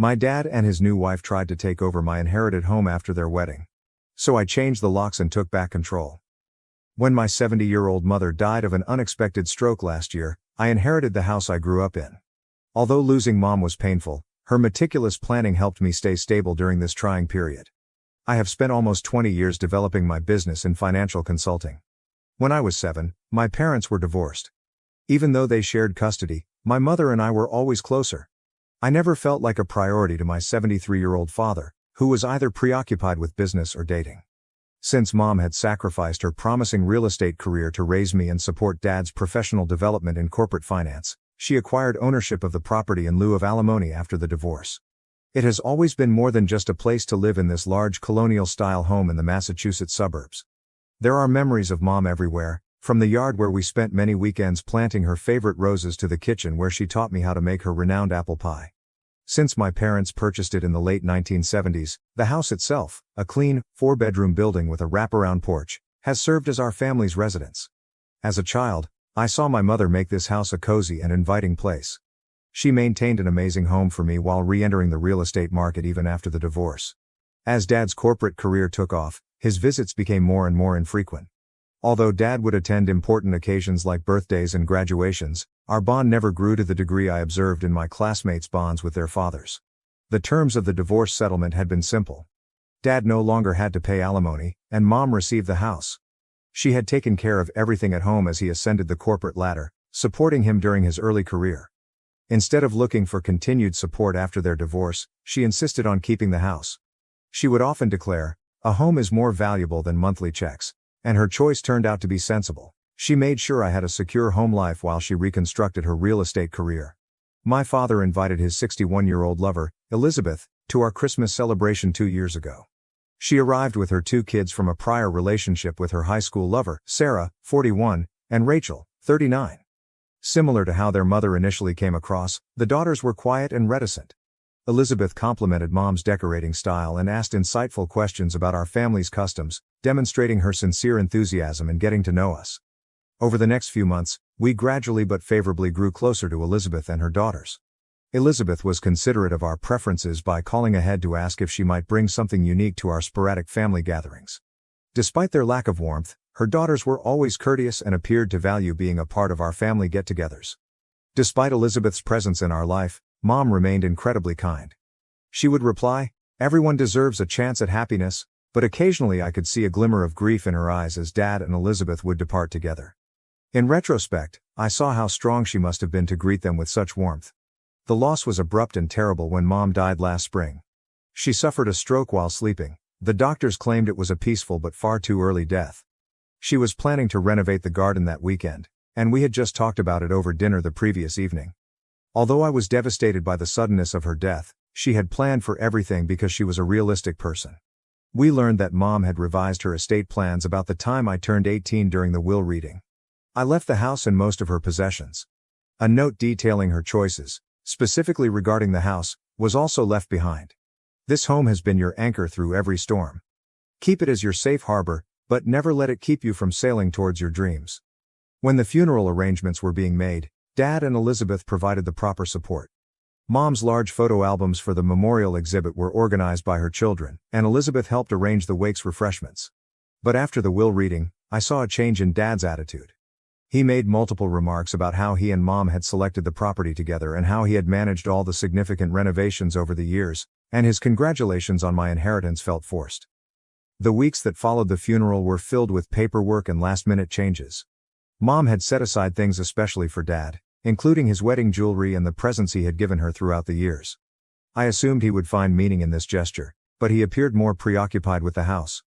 My dad and his new wife tried to take over my inherited home after their wedding. So I changed the locks and took back control. When my 70-year-old mother died of an unexpected stroke last year, I inherited the house I grew up in. Although losing Mom was painful, her meticulous planning helped me stay stable during this trying period. I have spent almost 20 years developing my business in financial consulting. When I was 7, my parents were divorced. Even though they shared custody, my mother and I were always closer. I never felt like a priority to my 73-year-old father, who was either preoccupied with business or dating. Since Mom had sacrificed her promising real estate career to raise me and support Dad's professional development in corporate finance, she acquired ownership of the property in lieu of alimony after the divorce. It has always been more than just a place to live in this large colonial-style home in the Massachusetts suburbs. There are memories of Mom everywhere, from the yard where we spent many weekends planting her favorite roses to the kitchen where she taught me how to make her renowned apple pie. Since my parents purchased it in the late 1970s, the house itself, a clean, 4-bedroom building with a wraparound porch, has served as our family's residence. As a child, I saw my mother make this house a cozy and inviting place. She maintained an amazing home for me while re-entering the real estate market even after the divorce. As Dad's corporate career took off, his visits became more and more infrequent. Although Dad would attend important occasions like birthdays and graduations, our bond never grew to the degree I observed in my classmates' bonds with their fathers. The terms of the divorce settlement had been simple. Dad no longer had to pay alimony, and Mom received the house. She had taken care of everything at home as he ascended the corporate ladder, supporting him during his early career. Instead of looking for continued support after their divorce, she insisted on keeping the house. She would often declare, "A home is more valuable than monthly checks," and her choice turned out to be sensible. She made sure I had a secure home life while she reconstructed her real estate career. My father invited his 61-year-old lover, Elizabeth, to our Christmas celebration 2 years ago. She arrived with her 2 kids from a prior relationship with her high school lover, Sarah, 41, and Rachel, 39. Similar to how their mother initially came across, the daughters were quiet and reticent. Elizabeth complimented Mom's decorating style and asked insightful questions about our family's customs, demonstrating her sincere enthusiasm in getting to know us. Over the next few months, we gradually but favorably grew closer to Elizabeth and her daughters. Elizabeth was considerate of our preferences by calling ahead to ask if she might bring something unique to our sporadic family gatherings. Despite their lack of warmth, her daughters were always courteous and appeared to value being a part of our family get-togethers. Despite Elizabeth's presence in our life, Mom remained incredibly kind. She would reply, "Everyone deserves a chance at happiness," but occasionally I could see a glimmer of grief in her eyes as Dad and Elizabeth would depart together. In retrospect, I saw how strong she must have been to greet them with such warmth. The loss was abrupt and terrible when Mom died last spring. She suffered a stroke while sleeping. The doctors claimed it was a peaceful but far too early death. She was planning to renovate the garden that weekend, and we had just talked about it over dinner the previous evening. Although I was devastated by the suddenness of her death, she had planned for everything because she was a realistic person. We learned that Mom had revised her estate plans about the time I turned 18 during the will reading. I left the house and most of her possessions. A note detailing her choices, specifically regarding the house, was also left behind. "This home has been your anchor through every storm. Keep it as your safe harbor, but never let it keep you from sailing towards your dreams." When the funeral arrangements were being made, Dad and Elizabeth provided the proper support. Mom's large photo albums for the memorial exhibit were organized by her children, and Elizabeth helped arrange the wake's refreshments. But after the will reading, I saw a change in Dad's attitude. He made multiple remarks about how he and Mom had selected the property together and how he had managed all the significant renovations over the years, and his congratulations on my inheritance felt forced. The weeks that followed the funeral were filled with paperwork and last-minute changes. Mom had set aside things especially for Dad, including his wedding jewelry and the presents he had given her throughout the years. I assumed he would find meaning in this gesture, but he appeared more preoccupied with the house.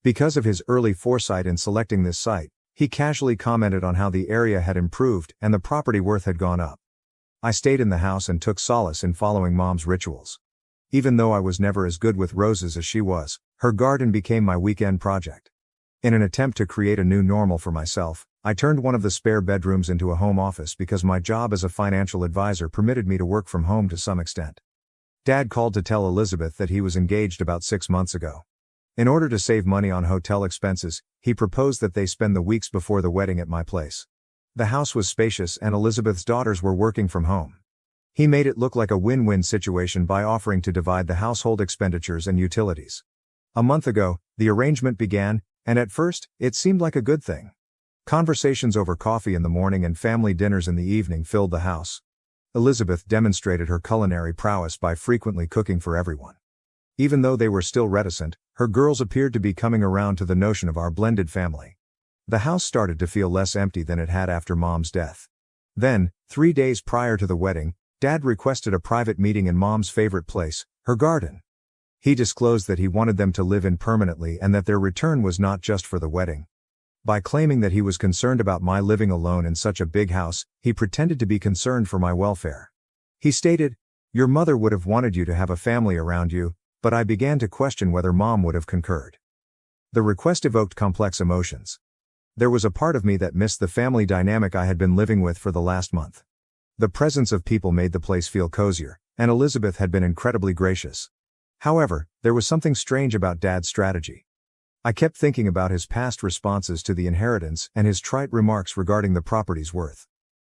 Because of his early foresight in selecting this site, he casually commented on how the area had improved and the property worth had gone up. I stayed in the house and took solace in following Mom's rituals. Even though I was never as good with roses as she was, her garden became my weekend project. In an attempt to create a new normal for myself, I turned one of the spare bedrooms into a home office because my job as a financial advisor permitted me to work from home to some extent. Dad called to tell Elizabeth that he was engaged about 6 months ago. In order to save money on hotel expenses, he proposed that they spend the weeks before the wedding at my place. The house was spacious and Elizabeth's daughters were working from home. He made it look like a win-win situation by offering to divide the household expenditures and utilities. A month ago, the arrangement began, and at first, it seemed like a good thing. Conversations over coffee in the morning and family dinners in the evening filled the house. Elizabeth demonstrated her culinary prowess by frequently cooking for everyone. Even though they were still reticent, her girls appeared to be coming around to the notion of our blended family. The house started to feel less empty than it had after Mom's death. Then, 3 days prior to the wedding, Dad requested a private meeting in Mom's favorite place, her garden. He disclosed that he wanted them to live in permanently and that their return was not just for the wedding. By claiming that he was concerned about my living alone in such a big house, he pretended to be concerned for my welfare. He stated, "Your mother would have wanted you to have a family around you, but I began to question whether Mom would have concurred." The request evoked complex emotions. There was a part of me that missed the family dynamic I had been living with for the last month. The presence of people made the place feel cozier, and Elizabeth had been incredibly gracious. However, there was something strange about Dad's strategy. I kept thinking about his past responses to the inheritance and his trite remarks regarding the property's worth.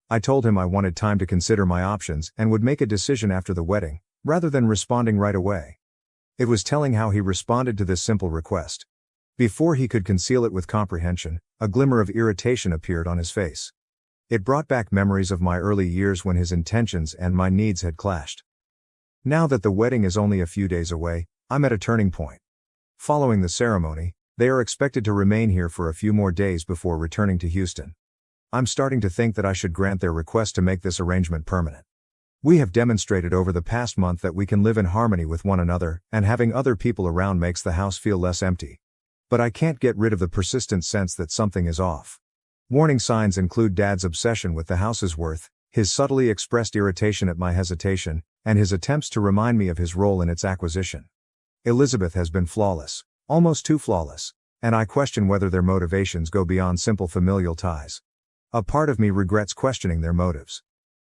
I told him I wanted time to consider my options and would make a decision after the wedding, rather than responding right away. It was telling how he responded to this simple request. Before he could conceal it with comprehension, a glimmer of irritation appeared on his face. It brought back memories of my early years when his intentions and my needs had clashed. Now that the wedding is only a few days away, I'm at a turning point. Following the ceremony, they are expected to remain here for a few more days before returning to Houston. I'm starting to think that I should grant their request to make this arrangement permanent. We have demonstrated over the past month that we can live in harmony with one another, and having other people around makes the house feel less empty. But I can't get rid of the persistent sense that something is off. Warning signs include Dad's obsession with the house's worth, his subtly expressed irritation at my hesitation, and his attempts to remind me of his role in its acquisition. Elizabeth has been flawless, almost too flawless, and I question whether their motivations go beyond simple familial ties. A part of me regrets questioning their motives.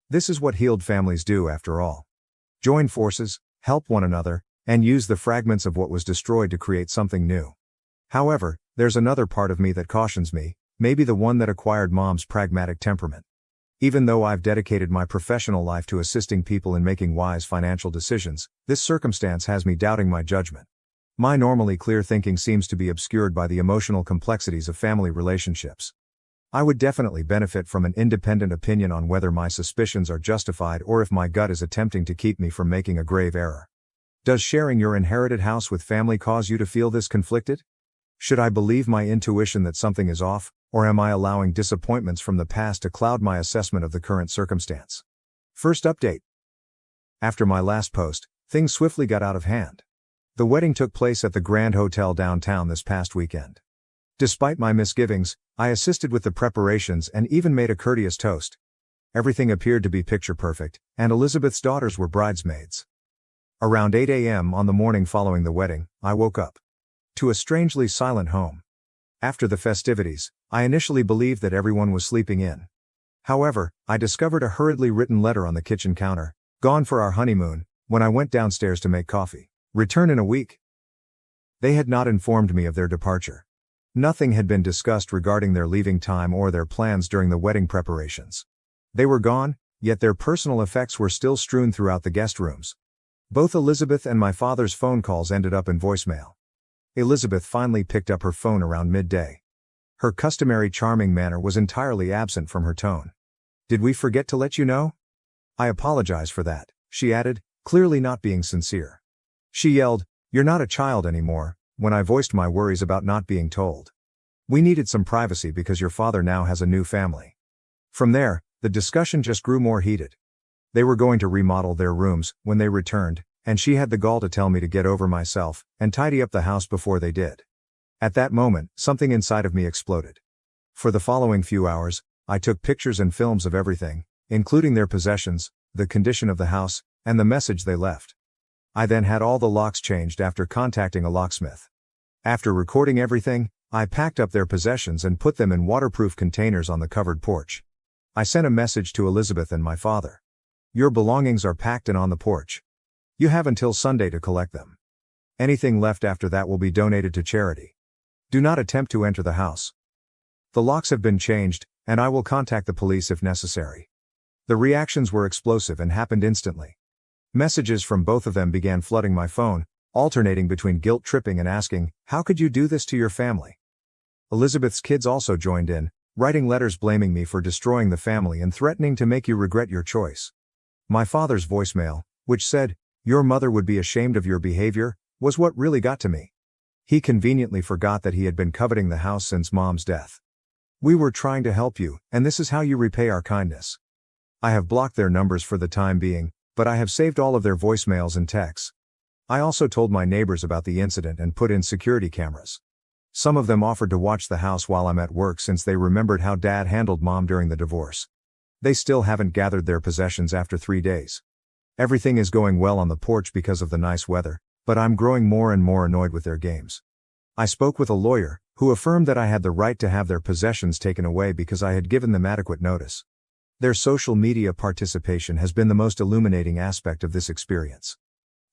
This is what healed families do after all. Join forces, help one another, and use the fragments of what was destroyed to create something new. However, there's another part of me that cautions me, maybe the one that acquired Mom's pragmatic temperament. Even though I've dedicated my professional life to assisting people in making wise financial decisions, this circumstance has me doubting my judgment. My normally clear thinking seems to be obscured by the emotional complexities of family relationships. I would definitely benefit from an independent opinion on whether my suspicions are justified or if my gut is attempting to keep me from making a grave error. Does sharing your inherited house with family cause you to feel this conflicted? Should I believe my intuition that something is off, or am I allowing disappointments from the past to cloud my assessment of the current circumstance? First update. After my last post, things swiftly got out of hand. The wedding took place at the Grand Hotel downtown this past weekend. Despite my misgivings, I assisted with the preparations and even made a courteous toast. Everything appeared to be picture perfect, and Elizabeth's daughters were bridesmaids. Around 8 a.m. on the morning following the wedding, I woke up to a strangely silent home. After the festivities, I initially believed that everyone was sleeping in. However, I discovered a hurriedly written letter on the kitchen counter, "Gone for our honeymoon," when I went downstairs to make coffee. "Return in a week." They had not informed me of their departure. Nothing had been discussed regarding their leaving time or their plans during the wedding preparations. They were gone, yet their personal effects were still strewn throughout the guest rooms. Both Elizabeth and my father's phone calls ended up in voicemail. Elizabeth finally picked up her phone around midday. Her customary charming manner was entirely absent from her tone. "Did we forget to let you know?" "I apologize for that," she added, clearly not being sincere. She yelled, "You're not a child anymore," when I voiced my worries about not being told. "We needed some privacy because your father now has a new family." From there, the discussion just grew more heated. They were going to remodel their rooms when they returned, and she had the gall to tell me to get over myself and tidy up the house before they did. At that moment, something inside of me exploded. For the following few hours, I took pictures and films of everything, including their possessions, the condition of the house, and the message they left. I then had all the locks changed after contacting a locksmith. After recording everything, I packed up their possessions and put them in waterproof containers on the covered porch. I sent a message to Elizabeth and my father. "Your belongings are packed and on the porch. You have until Sunday to collect them. Anything left after that will be donated to charity. Do not attempt to enter the house. The locks have been changed, and I will contact the police if necessary. The reactions were explosive and happened instantly. Messages from both of them began flooding my phone, alternating between guilt-tripping and asking, "How could you do this to your family?" Elizabeth's kids also joined in, writing letters blaming me for destroying the family and threatening to make you regret your choice. My father's voicemail, which said, "Your mother would be ashamed of your behavior," was what really got to me. He conveniently forgot that he had been coveting the house since Mom's death. "We were trying to help you, and this is how you repay our kindness." I have blocked their numbers for the time being, but I have saved all of their voicemails and texts. I also told my neighbors about the incident and put in security cameras. Some of them offered to watch the house while I'm at work since they remembered how Dad handled Mom during the divorce. They still haven't gathered their possessions after 3 days. Everything is going well on the porch because of the nice weather, but I'm growing more and more annoyed with their games. I spoke with a lawyer, who affirmed that I had the right to have their possessions taken away because I had given them adequate notice. Their social media participation has been the most illuminating aspect of this experience.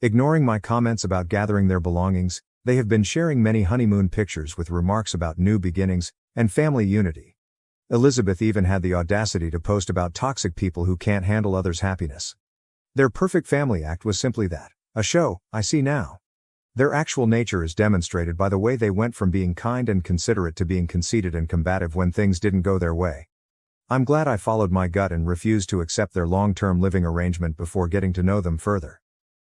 Ignoring my comments about gathering their belongings, they have been sharing many honeymoon pictures with remarks about new beginnings and family unity. Elizabeth even had the audacity to post about toxic people who can't handle others' happiness. Their perfect family act was simply that, a show, I see now. Their actual nature is demonstrated by the way they went from being kind and considerate to being conceited and combative when things didn't go their way. I'm glad I followed my gut and refused to accept their long-term living arrangement before getting to know them further.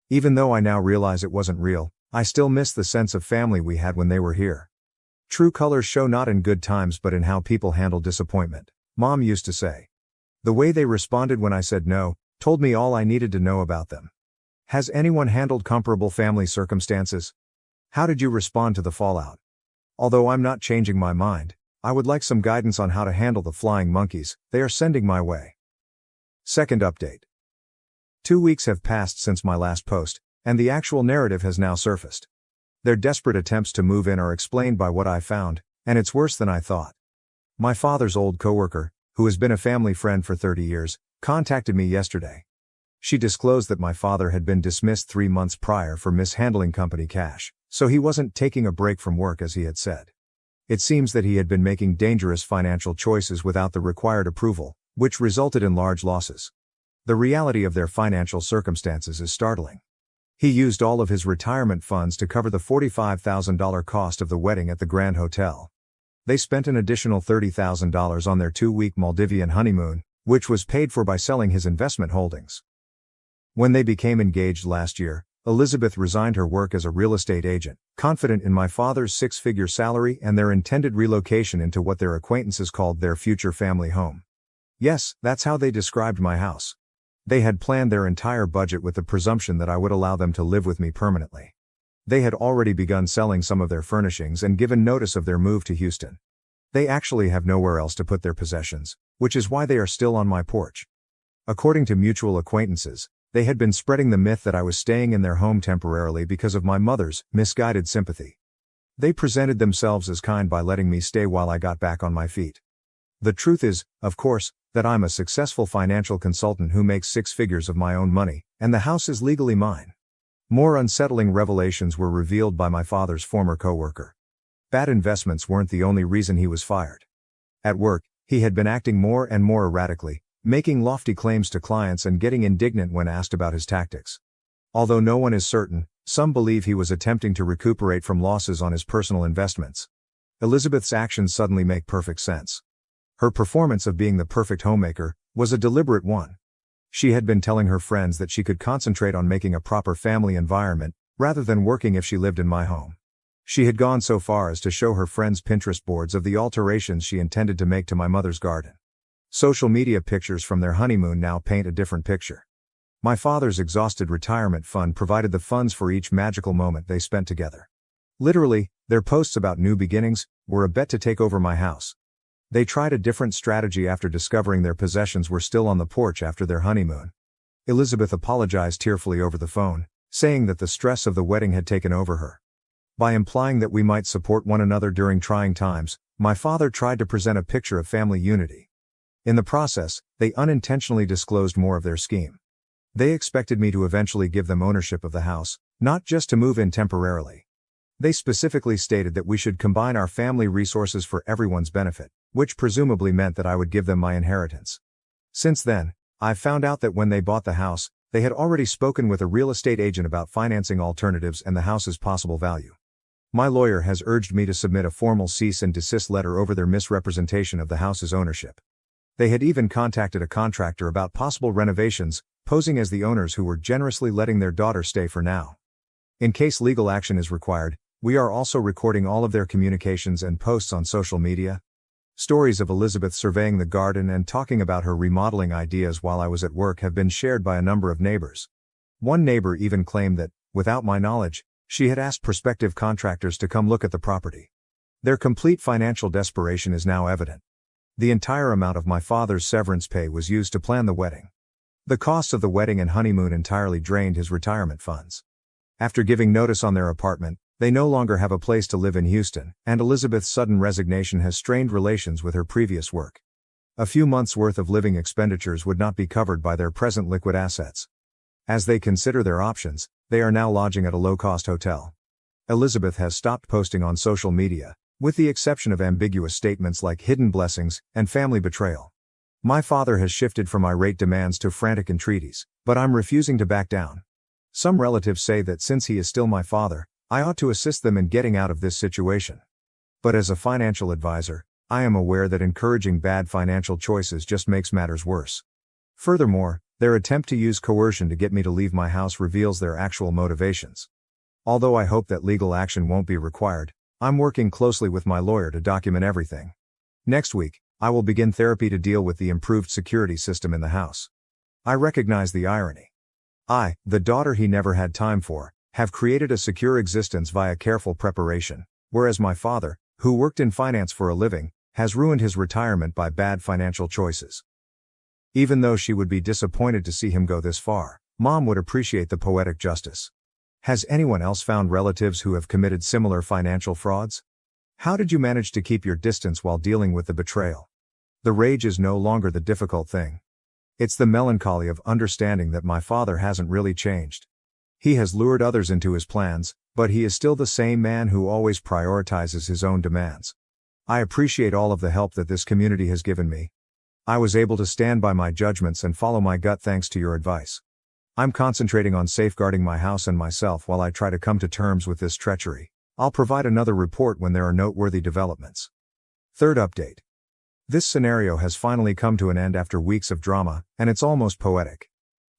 Even though I now realize it wasn't real, I still miss the sense of family we had when they were here. True colors show not in good times but in how people handle disappointment, Mom used to say. The way they responded when I said no, told me all I needed to know about them. Has anyone handled comparable family circumstances? How did you respond to the fallout? Although I'm not changing my mind, I would like some guidance on how to handle the flying monkeys they are sending my way. Second update. 2 weeks have passed since my last post, and the actual narrative has now surfaced. Their desperate attempts to move in are explained by what I found, and it's worse than I thought. My father's old coworker, who has been a family friend for 30 years, contacted me yesterday. She disclosed that my father had been dismissed 3 months prior for mishandling company cash, so he wasn't taking a break from work as he had said. It seems that he had been making dangerous financial choices without the required approval, which resulted in large losses. The reality of their financial circumstances is startling. He used all of his retirement funds to cover the $45,000 cost of the wedding at the Grand Hotel. They spent an additional $30,000 on their 2-week Maldivian honeymoon, which was paid for by selling his investment holdings. When they became engaged last year, Elizabeth resigned her work as a real estate agent, confident in my father's 6-figure salary and their intended relocation into what their acquaintances called their future family home. Yes, that's how they described my house. They had planned their entire budget with the presumption that I would allow them to live with me permanently. They had already begun selling some of their furnishings and given notice of their move to Houston. They actually have nowhere else to put their possessions, which is why they are still on my porch. According to mutual acquaintances, they had been spreading the myth that I was staying in their home temporarily because of my mother's misguided sympathy. They presented themselves as kind by letting me stay while I got back on my feet. The truth is, of course, that I'm a successful financial consultant who makes 6 figures of my own money, and the house is legally mine. More unsettling revelations were revealed by my father's former coworker. Bad investments weren't the only reason he was fired. At work, he had been acting more and more erratically, making lofty claims to clients and getting indignant when asked about his tactics. Although no one is certain, some believe he was attempting to recuperate from losses on his personal investments. Elizabeth's actions suddenly make perfect sense. Her performance of being the perfect homemaker was a deliberate one. She had been telling her friends that she could concentrate on making a proper family environment, rather than working if she lived in my home. She had gone so far as to show her friends Pinterest boards of the alterations she intended to make to my mother's garden. Social media pictures from their honeymoon now paint a different picture. My father's exhausted retirement fund provided the funds for each magical moment they spent together. Literally, their posts about new beginnings were a bet to take over my house. They tried a different strategy after discovering their possessions were still on the porch after their honeymoon. Elizabeth apologized tearfully over the phone, saying that the stress of the wedding had taken over her. By implying that we might support one another during trying times, my father tried to present a picture of family unity. In the process, they unintentionally disclosed more of their scheme. They expected me to eventually give them ownership of the house, not just to move in temporarily. They specifically stated that we should combine our family resources for everyone's benefit, which presumably meant that I would give them my inheritance. Since then, I found out that when they bought the house, they had already spoken with a real estate agent about financing alternatives and the house's possible value. My lawyer has urged me to submit a formal cease and desist letter over their misrepresentation of the house's ownership. They had even contacted a contractor about possible renovations, posing as the owners who were generously letting their daughter stay for now. In case legal action is required, we are also recording all of their communications and posts on social media. Stories of Elizabeth surveying the garden and talking about her remodeling ideas while I was at work have been shared by a number of neighbors. One neighbor even claimed that, without my knowledge, she had asked prospective contractors to come look at the property. Their complete financial desperation is now evident. The entire amount of my father's severance pay was used to plan the wedding. The costs of the wedding and honeymoon entirely drained his retirement funds. After giving notice on their apartment, they no longer have a place to live in Houston, and Elizabeth's sudden resignation has strained relations with her previous work. A few months' worth of living expenditures would not be covered by their present liquid assets. As they consider their options, they are now lodging at a low-cost hotel. Elizabeth has stopped posting on social media, with the exception of ambiguous statements like hidden blessings and family betrayal. My father has shifted from irate demands to frantic entreaties, but I'm refusing to back down. Some relatives say that since he is still my father, I ought to assist them in getting out of this situation. But as a financial advisor, I am aware that encouraging bad financial choices just makes matters worse. Furthermore, their attempt to use coercion to get me to leave my house reveals their actual motivations. Although I hope that legal action won't be required, I'm working closely with my lawyer to document everything. Next week, I will begin therapy to deal with the improved security system in the house. I recognize the irony. I, the daughter he never had time for, have created a secure existence via careful preparation, whereas my father, who worked in finance for a living, has ruined his retirement by bad financial choices. Even though she would be disappointed to see him go this far, Mom would appreciate the poetic justice. Has anyone else found relatives who have committed similar financial frauds? How did you manage to keep your distance while dealing with the betrayal? The rage is no longer the difficult thing. It's the melancholy of understanding that my father hasn't really changed. He has lured others into his plans, but he is still the same man who always prioritizes his own demands. I appreciate all of the help that this community has given me. I was able to stand by my judgments and follow my gut thanks to your advice. I'm concentrating on safeguarding my house and myself while I try to come to terms with this treachery. I'll provide another report when there are noteworthy developments. Third update. This scenario has finally come to an end after weeks of drama, and it's almost poetic.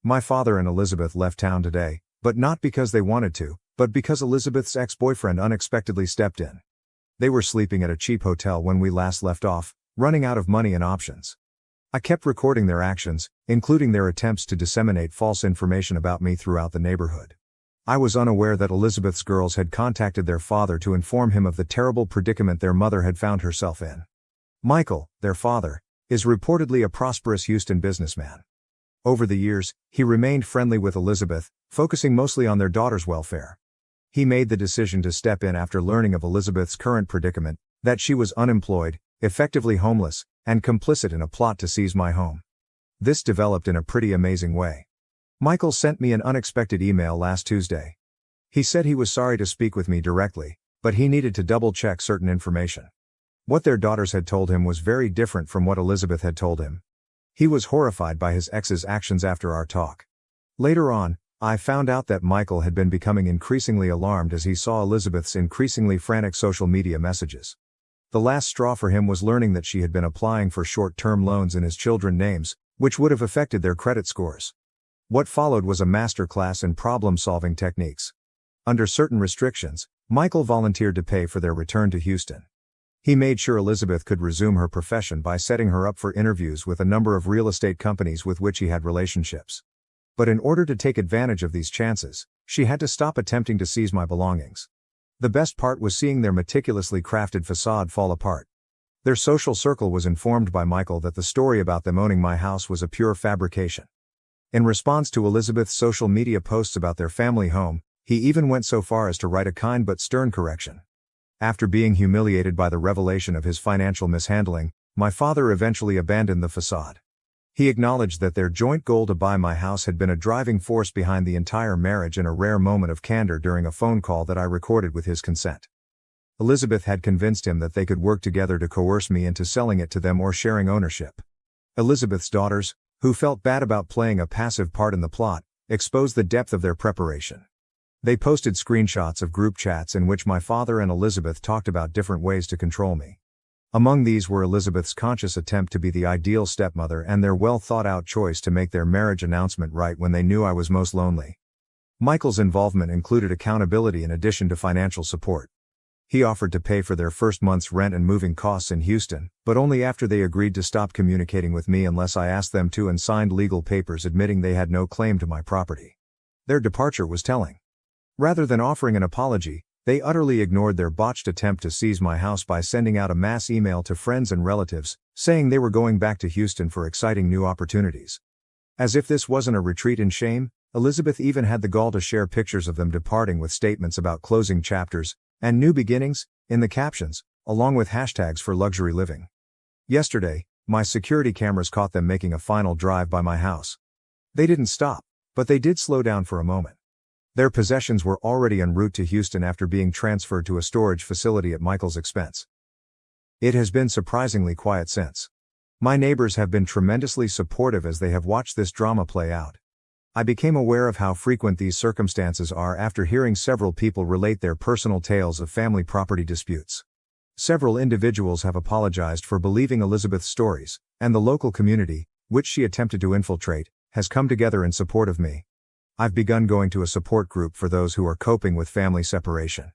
My father and Elizabeth left town today, but not because they wanted to, but because Elizabeth's ex-boyfriend unexpectedly stepped in. They were sleeping at a cheap hotel when we last left off, running out of money and options. I kept recording their actions, including their attempts to disseminate false information about me throughout the neighborhood. I was unaware that Elizabeth's girls had contacted their father to inform him of the terrible predicament their mother had found herself in. Michael, their father, is reportedly a prosperous Houston businessman. Over the years, he remained friendly with Elizabeth, focusing mostly on their daughter's welfare. He made the decision to step in after learning of Elizabeth's current predicament, that she was unemployed, effectively homeless, and complicit in a plot to seize my home. This developed in a pretty amazing way. Michael sent me an unexpected email last Tuesday. He said he was sorry to speak with me directly, but he needed to double-check certain information. What their daughters had told him was very different from what Elizabeth had told him. He was horrified by his ex's actions after our talk. Later on, I found out that Michael had been becoming increasingly alarmed as he saw Elizabeth's increasingly frantic social media messages. The last straw for him was learning that she had been applying for short-term loans in his children's names, which would have affected their credit scores. What followed was a masterclass in problem-solving techniques. Under certain restrictions, Michael volunteered to pay for their return to Houston. He made sure Elizabeth could resume her profession by setting her up for interviews with a number of real estate companies with which he had relationships. But in order to take advantage of these chances, she had to stop attempting to seize my belongings. The best part was seeing their meticulously crafted facade fall apart. Their social circle was informed by Michael that the story about them owning my house was a pure fabrication. In response to Elizabeth's social media posts about their family home, he even went so far as to write a kind but stern correction. After being humiliated by the revelation of his financial mishandling, my father eventually abandoned the facade. He acknowledged that their joint goal to buy my house had been a driving force behind the entire marriage and a rare moment of candor during a phone call that I recorded with his consent. Elizabeth had convinced him that they could work together to coerce me into selling it to them or sharing ownership. Elizabeth's daughters, who felt bad about playing a passive part in the plot, exposed the depth of their preparation. They posted screenshots of group chats in which my father and Elizabeth talked about different ways to control me. Among these were Elizabeth's conscious attempt to be the ideal stepmother and their well-thought-out choice to make their marriage announcement right when they knew I was most lonely. Michael's involvement included accountability in addition to financial support. He offered to pay for their first month's rent and moving costs in Houston, but only after they agreed to stop communicating with me unless I asked them to and signed legal papers admitting they had no claim to my property. Their departure was telling. Rather than offering an apology, they utterly ignored their botched attempt to seize my house by sending out a mass email to friends and relatives, saying they were going back to Houston for exciting new opportunities. As if this wasn't a retreat in shame, Elizabeth even had the gall to share pictures of them departing with statements about closing chapters and new beginnings in the captions, along with hashtags for luxury living. Yesterday, my security cameras caught them making a final drive by my house. They didn't stop, but they did slow down for a moment. Their possessions were already en route to Houston after being transferred to a storage facility at Michael's expense. It has been surprisingly quiet since. My neighbors have been tremendously supportive as they have watched this drama play out. I became aware of how frequent these circumstances are after hearing several people relate their personal tales of family property disputes. Several individuals have apologized for believing Elizabeth's stories, and the local community, which she attempted to infiltrate, has come together in support of me. I've begun going to a support group for those who are coping with family separation.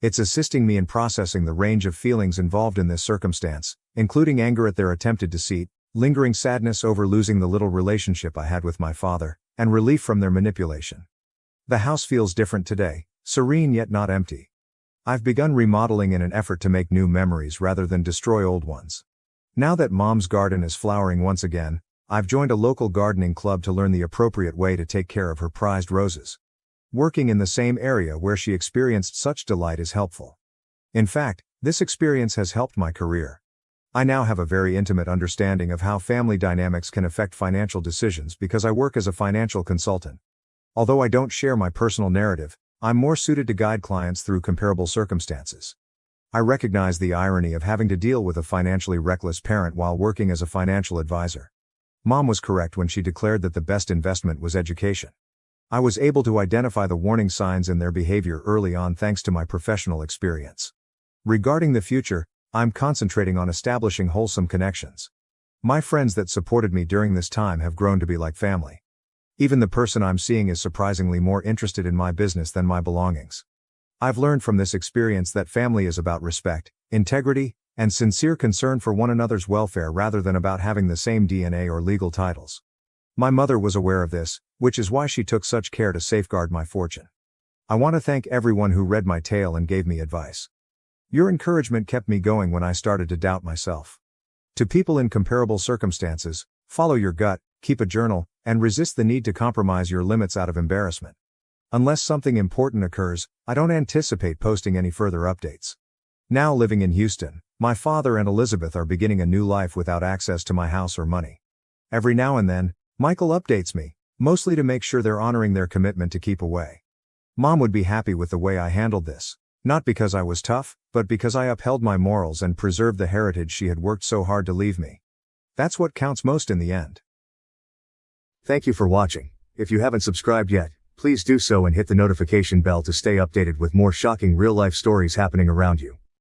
It's assisting me in processing the range of feelings involved in this circumstance, including anger at their attempted deceit, lingering sadness over losing the little relationship I had with my father, and relief from their manipulation. The house feels different today, serene yet not empty. I've begun remodeling in an effort to make new memories rather than destroy old ones. Now that Mom's garden is flowering once again, I've joined a local gardening club to learn the appropriate way to take care of her prized roses. Working in the same area where she experienced such delight is helpful. In fact, this experience has helped my career. I now have a very intimate understanding of how family dynamics can affect financial decisions because I work as a financial consultant. Although I don't share my personal narrative, I'm more suited to guide clients through comparable circumstances. I recognize the irony of having to deal with a financially reckless parent while working as a financial advisor. Mom was correct when she declared that the best investment was education. I was able to identify the warning signs in their behavior early on thanks to my professional experience. Regarding the future, I'm concentrating on establishing wholesome connections. My friends that supported me during this time have grown to be like family. Even the person I'm seeing is surprisingly more interested in my business than my belongings. I've learned from this experience that family is about respect, integrity, and sincere concern for one another's welfare rather than about having the same DNA or legal titles. My mother was aware of this, which is why she took such care to safeguard my fortune. I want to thank everyone who read my tale and gave me advice. Your encouragement kept me going when I started to doubt myself. To people in comparable circumstances, follow your gut, keep a journal, and resist the need to compromise your limits out of embarrassment. Unless something important occurs, I don't anticipate posting any further updates. Now living in Houston, my father and Elizabeth are beginning a new life without access to my house or money. Every now and then, Michael updates me, mostly to make sure they're honoring their commitment to keep away. Mom would be happy with the way I handled this, not because I was tough, but because I upheld my morals and preserved the heritage she had worked so hard to leave me. That's what counts most in the end. Thank you for watching. If you haven't subscribed yet, please do so and hit the notification bell to stay updated with more shocking real-life stories happening around you.